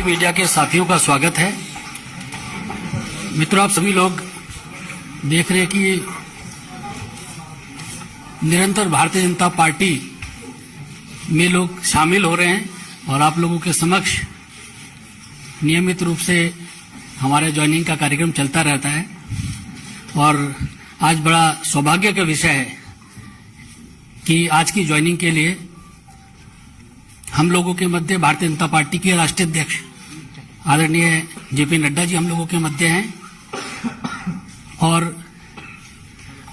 Media के साथियों का स्वागत है। मित्रों, आप सभी लोग देख रहे हैं कि निरंतर भारतीय जनता पार्टी में लोग शामिल हो रहे हैं और आप लोगों के समक्ष नियमित रूप से हमारे ज्वाइनिंग का कार्यक्रम चलता रहता है। और आज बड़ा सौभाग्य का विषय है कि आज की ज्वाइनिंग के लिए हम लोगों के मध्य भारतीय जनता पार्टी के राष्ट्रीय अध्यक्ष आदरणीय जेपी नड्डा जी हम लोगों के मध्य हैं और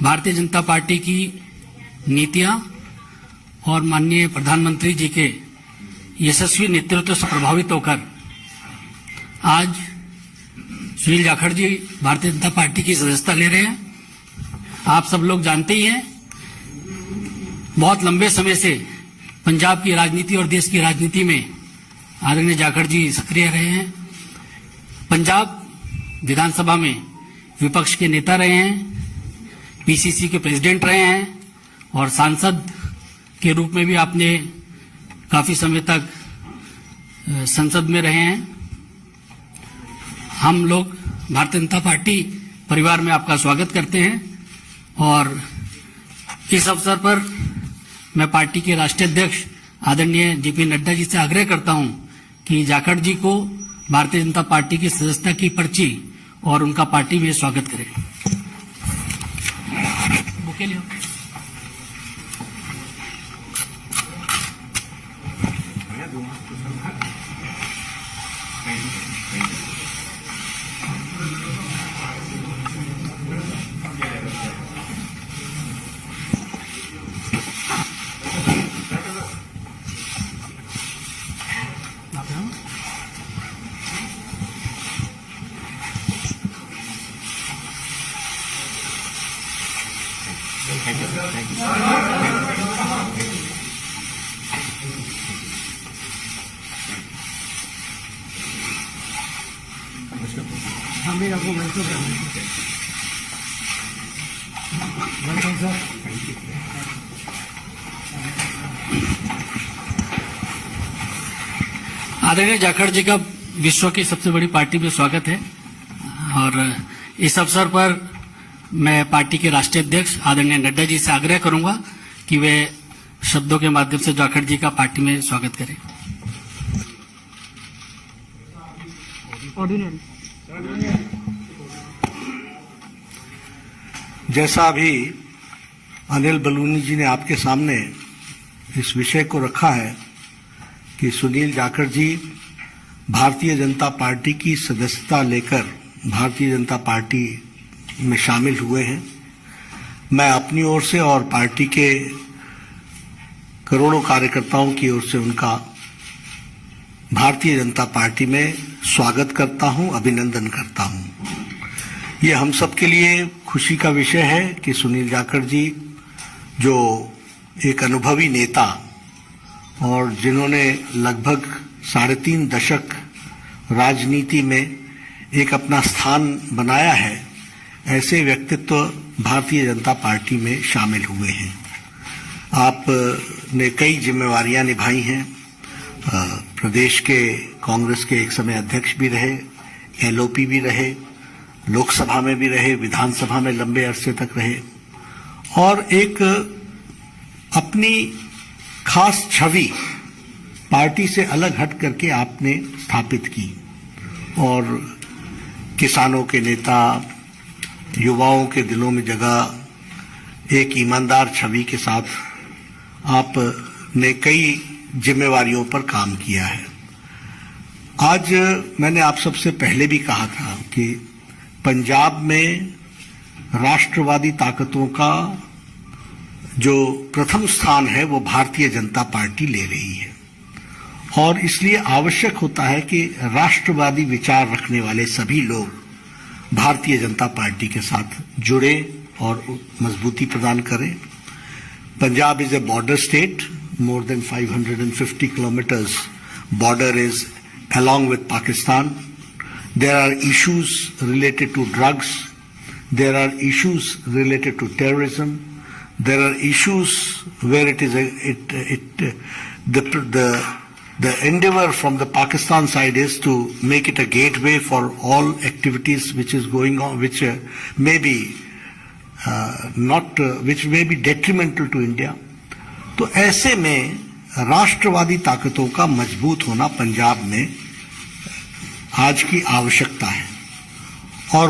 भारतीय जनता पार्टी की नीतियां और माननीय प्रधानमंत्री जी के यशस्वी नेतृत्व से प्रभावित होकर आज सुनील जाखड़ जी भारतीय जनता पार्टी की सदस्यता ले रहे हैं। आप सब लोग जानते ही हैं, बहुत लंबे समय से पंजाब की राजनीति और देश की राजनीति में आदरणीय जाखड़ जी सक्रिय रहे हैं। पंजाब विधानसभा में विपक्ष के नेता रहे हैं, पीसीसी के प्रेसिडेंट रहे हैं और सांसद के रूप में भी आपने काफी समय तक संसद में रहे हैं। हम लोग भारतीय जनता पार्टी परिवार में आपका स्वागत करते हैं और इस अवसर पर मैं पार्टी के राष्ट्रीय अध्यक्ष आदरणीय जेपी नड्डा जी से आग्रह करता हूं कि जाखड़ जी को भारतीय जनता पार्टी की सदस्यता की पर्ची और उनका पार्टी में स्वागत करें। बुके लियो। आदरणीय जाखड़ जी का विश्व की सबसे बड़ी पार्टी में स्वागत है और इस अवसर पर मैं पार्टी के राष्ट्रीय अध्यक्ष आदरणीय नड्डा जी से आग्रह करूंगा कि वे शब्दों के माध्यम से जाखड़ जी का पार्टी में स्वागत करें। जैसा अभी अनिल बलूनी जी ने आपके सामने इस विषय को रखा है कि सुनील जाखड़ जी भारतीय जनता पार्टी की सदस्यता लेकर भारतीय जनता पार्टी में शामिल हुए हैं, मैं अपनी ओर से और पार्टी के करोड़ों कार्यकर्ताओं की ओर से उनका भारतीय जनता पार्टी में स्वागत करता हूं, अभिनंदन करता हूं। ये हम सब के लिए खुशी का विषय है कि सुनील जाखड़ जी जो एक अनुभवी नेता और जिन्होंने लगभग 3.5 दशक राजनीति में एक अपना स्थान बनाया है, ऐसे व्यक्तित्व भारतीय जनता पार्टी में शामिल हुए हैं। आपने कई जिम्मेवारियां निभाई हैं, प्रदेश के कांग्रेस के एक समय अध्यक्ष भी रहे, एलओपी भी रहे, लोकसभा में भी रहे, विधानसभा में लंबे अरसे तक रहे और एक अपनी खास छवि पार्टी से अलग हट करके आपने स्थापित की और किसानों के नेता, युवाओं के दिलों में जगह एक ईमानदार छवि के साथ आपने कई जिम्मेवारियों पर काम किया है। आज मैंने आप सबसे पहले भी कहा था कि पंजाब में राष्ट्रवादी ताकतों का जो प्रथम स्थान है वो भारतीय जनता पार्टी ले रही है और इसलिए आवश्यक होता है कि राष्ट्रवादी विचार रखने वाले सभी लोग भारतीय जनता पार्टी के साथ जुड़े और मजबूती प्रदान करें। Punjab is a border state, more than 550 kilometers border is along with Pakistan. There are issues related to drugs. There are issues related to terrorism. there are issues where it is the endeavor from the Pakistan side is to make it a gateway for all activities which is going on, which may be which may be detrimental to India. तो ऐसे में राष्ट्रवादी ताकतों का मजबूत होना पंजाब में आज की आवश्यकता है। और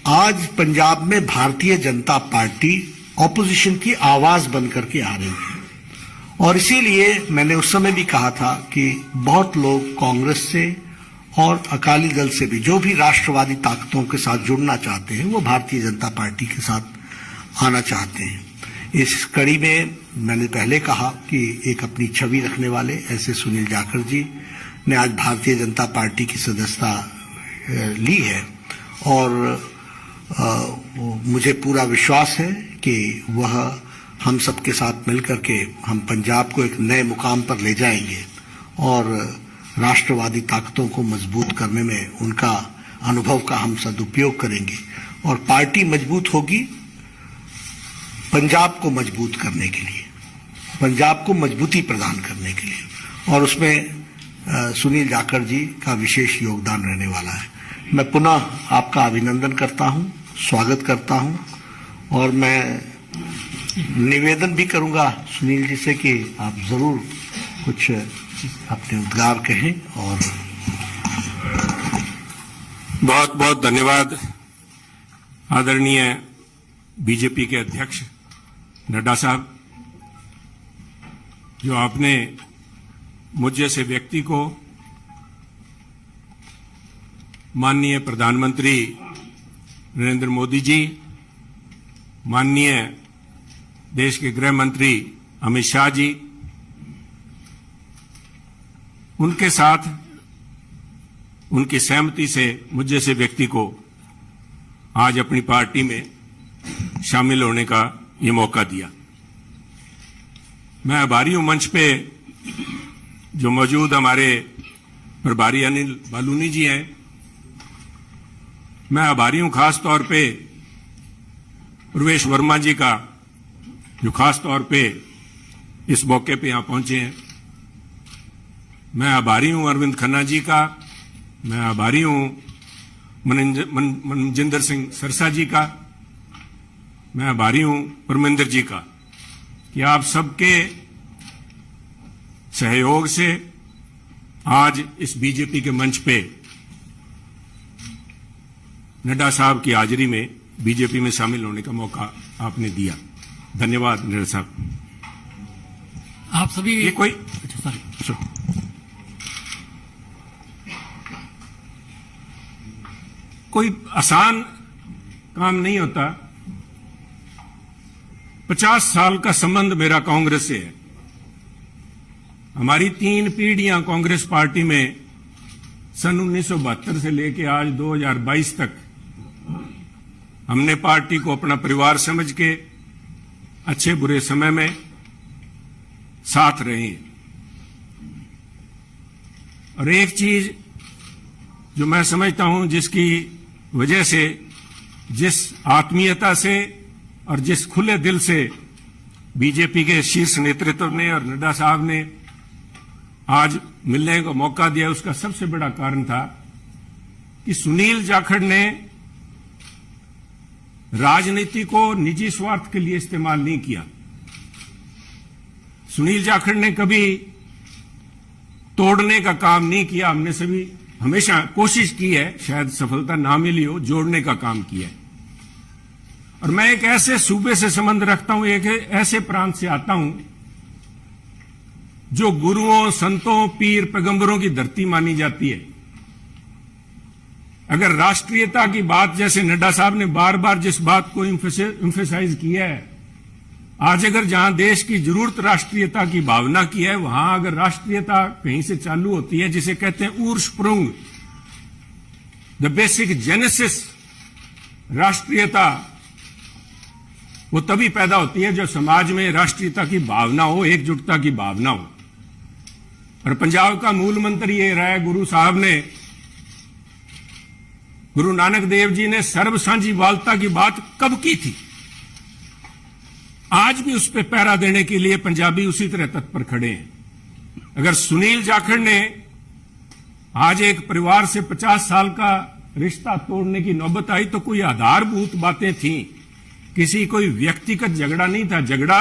आज पंजाब में भारतीय जनता पार्टी ऑपोजिशन की आवाज बनकर के आ रही है। और इसीलिए मैंने उस समय भी कहा था कि बहुत लोग कांग्रेस से और अकाली दल से भी, जो भी राष्ट्रवादी ताकतों के साथ जुड़ना चाहते हैं, वो भारतीय जनता पार्टी के साथ आना चाहते हैं। इस कड़ी में मैंने पहले कहा कि एक अपनी छवि रखने वाले ऐसे सुनील जाखड़ जी ने आज भारतीय जनता पार्टी की सदस्यता ली है। और मुझे पूरा विश्वास है कि वह हम सबके साथ मिलकर के हम पंजाब को एक नए मुकाम पर ले जाएंगे और राष्ट्रवादी ताकतों को मजबूत करने में उनका अनुभव का हम सदुपयोग करेंगे। और पार्टी मजबूत होगी पंजाब को मजबूत करने के लिए, पंजाब को मजबूती प्रदान करने के लिए, और उसमें सुनील जाखड़ जी का विशेष योगदान रहने वाला है। मैं पुनः आपका अभिनंदन करता हूं, स्वागत करता हूं, और मैं निवेदन भी करूंगा सुनील जी से कि आप जरूर कुछ अपने उद्गार कहें। और बहुत बहुत धन्यवाद आदरणीय बीजेपी के अध्यक्ष नड्डा साहब, जो आपने मुझ जैसे व्यक्ति को माननीय प्रधानमंत्री नरेंद्र मोदी जी, माननीय देश के गृह मंत्री अमित शाह जी, उनके साथ उनकी सहमति से मुझ जैसे व्यक्ति को आज अपनी पार्टी में शामिल होने का ये मौका दिया। मैं आभारी हूं मंच पे जो मौजूद हमारे प्रभारी अनिल बालूनी जी हैं। मैं आभारी हूं खास तौर पे प्रवेश वर्मा जी का, जो खास तौर पे इस मौके पे यहां पहुंचे हैं। मैं आभारी हूं अरविंद खन्ना जी का, मैं आभारी हूं मनजिंदर सिंह सरसा जी का, मैं आभारी हूं परमिंदर जी का कि आप सबके सहयोग से आज इस बीजेपी के मंच पे नड्डा साहब की हाजिरी में बीजेपी में शामिल होने का मौका आपने दिया। धन्यवाद नड्डा साहब। आप सभी ये कोई आसान काम नहीं होता। 50 साल का संबंध मेरा कांग्रेस से है। हमारी 3 पीढ़ियां कांग्रेस पार्टी में सन 1972 से लेकर आज 2022 तक हमने पार्टी को अपना परिवार समझ के अच्छे बुरे समय में साथ रहे हैं। और एक चीज जो मैं समझता हूं, जिसकी वजह से, जिस आत्मीयता से और जिस खुले दिल से बीजेपी के शीर्ष नेतृत्व ने और नड्डा साहब ने आज मिलने का मौका दिया, उसका सबसे बड़ा कारण था कि सुनील जाखड़ ने राजनीति को निजी स्वार्थ के लिए इस्तेमाल नहीं किया। सुनील जाखड़ ने कभी तोड़ने का काम नहीं किया। हमने सभी हमेशा कोशिश की है, शायद सफलता ना मिली हो, जोड़ने का काम किया है। और मैं एक ऐसे सूबे से संबंध रखता हूं, एक ऐसे प्रांत से आता हूं जो गुरुओं, संतों, पीर, पैगंबरों की धरती मानी जाती है। अगर राष्ट्रीयता की बात, जैसे नड्डा साहब ने बार बार जिस बात को इंफेसाइज किया है, आज अगर जहां देश की जरूरत राष्ट्रीयता की भावना की है, वहां अगर राष्ट्रीयता कहीं से चालू होती है, जिसे कहते हैं उर्स्प्रुंग, द बेसिक जेनेसिस राष्ट्रीयता, वो तभी पैदा होती है जब समाज में राष्ट्रीयता की भावना हो, एकजुटता की भावना हो। और पंजाब का मूल मंत्र ये रहा है, गुरु नानक देव जी ने सर्व साझीवालता की बात कब की थी? आज भी उस पर पहरा देने के लिए पंजाबी उसी तरह तत्पर खड़े हैं। अगर सुनील जाखड़ ने आज एक परिवार से 50 साल का रिश्ता तोड़ने की नौबत आई तो कोई आधारभूत बातें थीं, किसी कोई व्यक्तिगत झगड़ा नहीं था। झगड़ा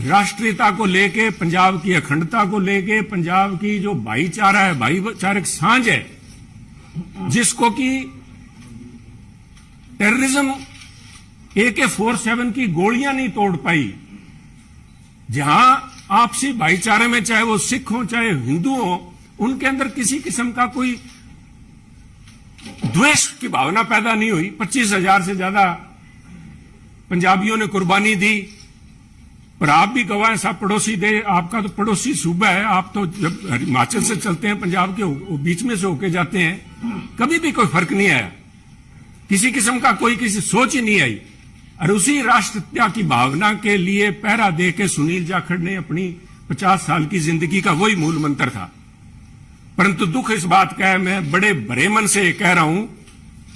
राष्ट्रीयता को लेके, पंजाब की अखंडता को लेके, पंजाब की जो भाईचारा है, भाईचारक सांझ है, जिसको कि टेररिज्म AK-47 की गोलियां नहीं तोड़ पाई। जहां आपसी भाईचारे में, चाहे वो सिख हो चाहे हिंदू हो, उनके अंदर किसी किस्म का कोई द्वेष की भावना पैदा नहीं हुई। 25,000 से ज्यादा पंजाबियों ने कुर्बानी दी। पर आप भी गवाह हैं, साहब पड़ोसी दे, आपका तो पड़ोसी सूबा है, आप तो जब हिमाचल से चलते हैं, पंजाब के बीच में से होके जाते हैं, कभी भी कोई फर्क नहीं आया, किसी किस्म का कोई किसी सोच ही नहीं आई। और उसी राष्ट्रीयता की भावना के लिए पहरा दे के सुनील जाखड़ ने अपनी 50 साल की जिंदगी का वही मूल मंत्र था। परंतु दुख इस बात का है, मैं बड़े भरे मन से कह रहा हूं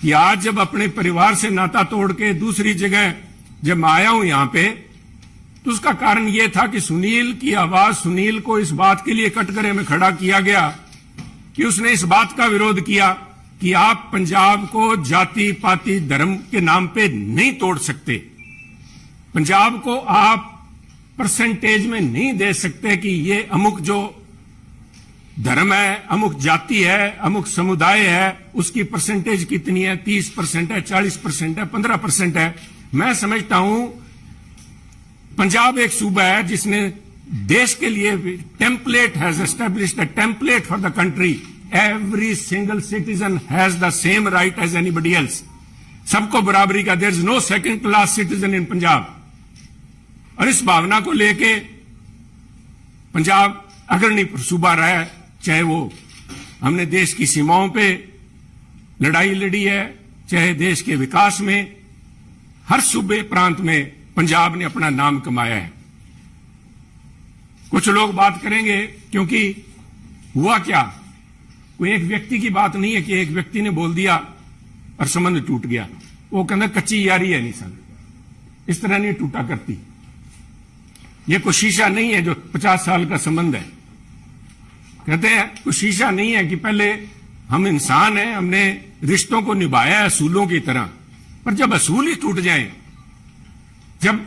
कि आज जब अपने परिवार से नाता तोड़ के दूसरी जगह जब मैं आया हूं यहां पे, तो उसका कारण यह था कि सुनील की आवाज, सुनील को इस बात के लिए कटघरे में खड़ा किया गया कि उसने इस बात का विरोध किया कि आप पंजाब को जाति पाति धर्म के नाम पे नहीं तोड़ सकते। पंजाब को आप परसेंटेज में नहीं दे सकते कि ये अमुक जो धर्म है, अमुक जाति है, अमुक समुदाय है, उसकी परसेंटेज कितनी है, 30% है, 40% है, 15% है। मैं समझता हूं पंजाब एक सूबा है जिसने देश के लिए template has established a template for the country. Every single citizen has the same right as anybody else. सबको बराबरी का, there is no second class citizen in Punjab. और इस भावना को लेके पंजाब अग्रणी सूबा रहा है, चाहे वो हमने देश की सीमाओं पे लड़ाई लड़ी है, चाहे देश के विकास में, हर सूबे प्रांत में पंजाब ने अपना नाम कमाया है। कुछ लोग बात करेंगे क्योंकि हुआ क्या, कोई एक व्यक्ति की बात नहीं है कि एक व्यक्ति ने बोल दिया और संबंध टूट गया। वो कहना कच्ची यारी है, नहीं सन इस तरह नहीं टूटा करती। ये कोई शीशा नहीं है जो 50 साल का संबंध है। कहते हैं कोई शीशा नहीं है कि पहले हम इंसान हैं, हमने रिश्तों को निभाया असूलों की तरह, पर जब असूल ही टूट जाएं, जब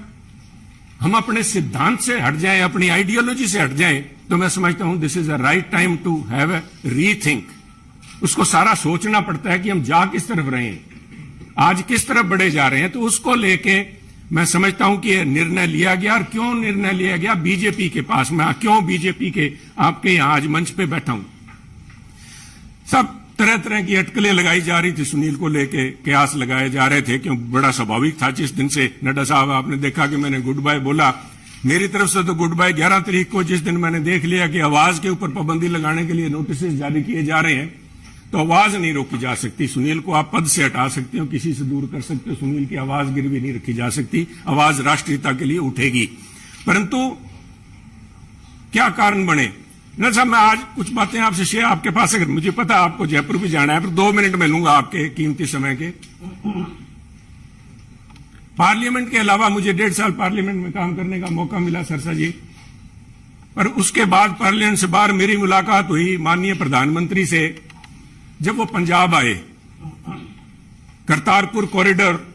हम अपने सिद्धांत से हट जाएं, अपनी आइडियोलॉजी से हट जाएं, तो मैं समझता हूं this is a right time to have a rethink. उसको सारा सोचना पड़ता है कि हम जा किस तरफ रहे हैं, आज किस तरफ बढ़े जा रहे हैं। तो उसको लेके मैं समझता हूं कि यह निर्णय लिया गया। और क्यों निर्णय लिया गया बीजेपी के पास, मैं क्यों बीजेपी के आपके यहां आज मंच पे बैठा हूं। सब तरह तरह की अटकलें लगाई जा रही थी सुनील को लेके, कयास लगाए जा रहे थे, क्यों बड़ा स्वाभाविक था। जिस दिन से नड्डा साहब आपने देखा कि मैंने गुड बाय बोला, मेरी तरफ से तो गुड बाय 11 तारीख को, जिस दिन मैंने देख लिया कि आवाज के ऊपर पाबंदी लगाने के लिए नोटिस जारी किए जा रहे हैं, तो आवाज नहीं रोकी जा सकती। सुनील को आप पद से हटा सकते हो, किसी से दूर कर सकते हो, सुनील की आवाज गिरवी नहीं रखी जा सकती। आवाज राष्ट्रीयता के लिए उठेगी। परंतु क्या कारण बने ना साहब, मैं आज कुछ बातें आपसे शेयर, आपके पास अगर मुझे पता आपको जयपुर भी जाना है, पर 2 मिनट में लूंगा आपके कीमती समय के। पार्लियामेंट के अलावा मुझे 1.5 साल पार्लियामेंट में काम करने का मौका मिला सरसा जी, पर उसके बाद पार्लियामेंट से बाहर मेरी मुलाकात हुई माननीय प्रधानमंत्री से जब वो पंजाब आए। करतारपुर कॉरिडोर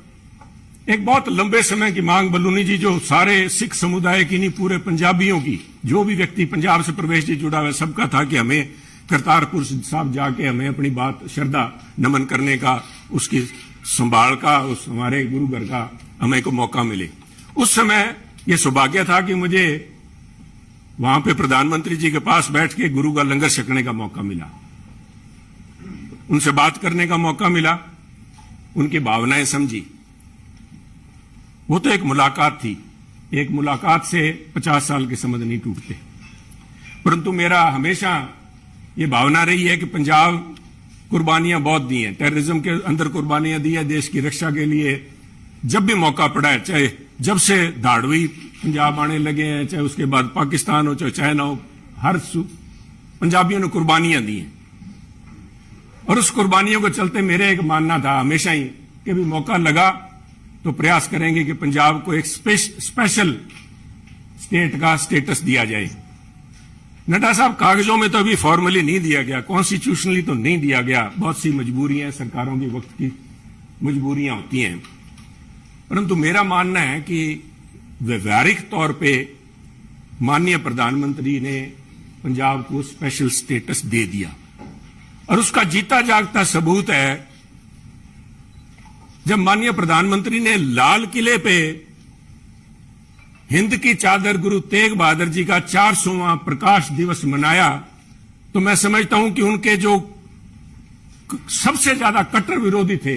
एक बहुत लंबे समय की मांग बलूनी जी, जो सारे सिख समुदाय की नहीं, पूरे पंजाबियों की, जो भी व्यक्ति पंजाब से प्रवेश जी जुड़ा हुआ सबका था कि हमें करतारपुर साहब जाके हमें अपनी बात श्रद्धा नमन करने का, उसकी संभाल का, उस हमारे गुरु घर का हमें को मौका मिले। उस समय यह सौभाग्य था कि मुझे वहां पे प्रधानमंत्री जी के पास बैठ के गुरु का लंगर छकने का मौका मिला, उनसे बात करने का मौका मिला, उनकी भावनाएं समझी। वो तो एक मुलाकात थी, एक मुलाकात से 50 साल के संबंध नहीं टूटते। परंतु मेरा हमेशा ये भावना रही है कि पंजाब कुर्बानियां बहुत दी हैं, टेररिज्म के अंदर कुर्बानियां दी है देश की रक्षा के लिए। जब भी मौका पड़ा है, चाहे जब से धाड़वी पंजाब आने लगे हैं, चाहे उसके बाद पाकिस्तान हो, चाहे चाइना हो, हर पंजाबियों ने कुर्बानियां दी हैं। और उस कुर्बानियों को चलते मेरे एक मानना था हमेशा ही कि भी मौका लगा तो प्रयास करेंगे कि पंजाब को एक स्पेशल स्टेट का स्टेटस दिया जाए। नड्डा साहब, कागजों में तो अभी फॉर्मली नहीं दिया गया, कॉन्स्टिट्यूशनली तो नहीं दिया गया, बहुत सी मजबूरियां, सरकारों की वक्त की मजबूरियां होती हैं, परंतु मेरा मानना है कि व्यवहारिक तौर पे माननीय प्रधानमंत्री ने पंजाब को स्पेशल स्टेटस दे दिया। और उसका जीता जागता सबूत है जब माननीय प्रधानमंत्री ने लाल किले पे हिंद की चादर गुरु तेग बहादुर जी का 400वां प्रकाश दिवस मनाया, तो मैं समझता हूं कि उनके जो सबसे ज्यादा कट्टर विरोधी थे,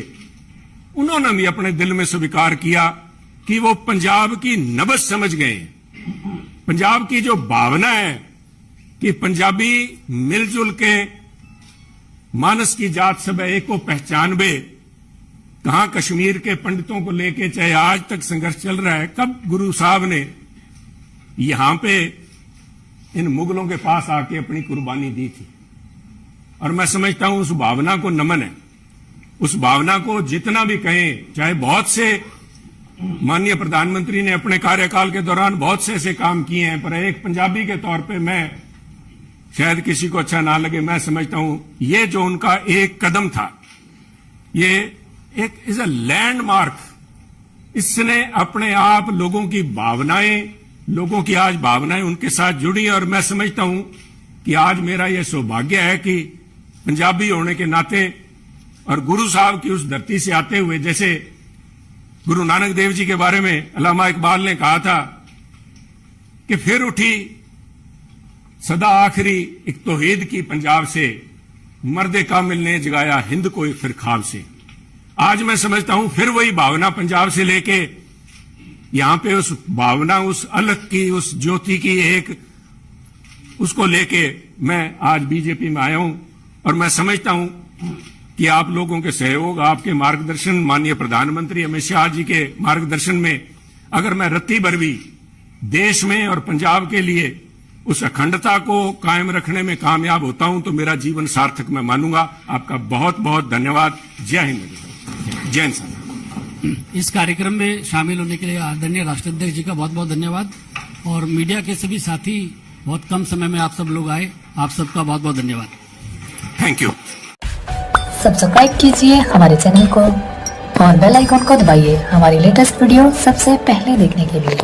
उन्होंने भी अपने दिल में स्वीकार किया कि वो पंजाब की नब्ज समझ गए। पंजाब की जो भावना है कि पंजाबी मिलजुल के मानस की जात सब एक को पहचानबे, कहां कश्मीर के पंडितों को लेके चाहे आज तक संघर्ष चल रहा है, कब गुरु साहब ने यहां पे इन मुगलों के पास आके अपनी कुर्बानी दी थी। और मैं समझता हूं उस भावना को नमन है, उस भावना को जितना भी कहें, चाहे बहुत से माननीय प्रधानमंत्री ने अपने कार्यकाल के दौरान बहुत से ऐसे काम किए हैं, पर एक पंजाबी के तौर पे मैं, शायद किसी को अच्छा ना लगे, मैं समझता हूं ये जो उनका एक कदम था, ये एक इज अ लैंडमार्क। इसने अपने आप लोगों की भावनाएं, लोगों की आज भावनाएं उनके साथ जुड़ी। और मैं समझता हूं कि आज मेरा यह सौभाग्य है कि पंजाबी होने के नाते और गुरु साहब की उस धरती से आते हुए, जैसे गुरु नानक देव जी के बारे में अल्लामा इकबाल ने कहा था कि फिर उठी सदा आखिरी एक तौहीद की पंजाब से, मर्दे कामिल ने जगाया हिंद को फिर ख्वाब से। आज मैं समझता हूं फिर वही भावना पंजाब से लेके यहां पे उस भावना, उस अलग की, उस ज्योति की एक, उसको लेके मैं आज बीजेपी में आया हूं। और मैं समझता हूं कि आप लोगों के सहयोग, आपके मार्गदर्शन, माननीय प्रधानमंत्री अमित शाह जी के मार्गदर्शन में अगर मैं रत्ती भर भी देश में और पंजाब के लिए उस अखंडता को कायम रखने में कामयाब होता हूं तो मेरा जीवन सार्थक मैं मानूंगा। आपका बहुत बहुत धन्यवाद। जय हिंद, जय हिंद साहब। इस कार्यक्रम में शामिल होने के लिए आदरणीय राष्ट्राध्यक्ष जी का बहुत बहुत धन्यवाद। और मीडिया के सभी साथी, बहुत कम समय में आप सब लोग आए, आप सबका बहुत बहुत धन्यवाद। Thank you. सब्सक्राइब कीजिए हमारे चैनल को और बेल आइकॉन को दबाइए हमारी लेटेस्ट वीडियो सबसे पहले देखने के लिए।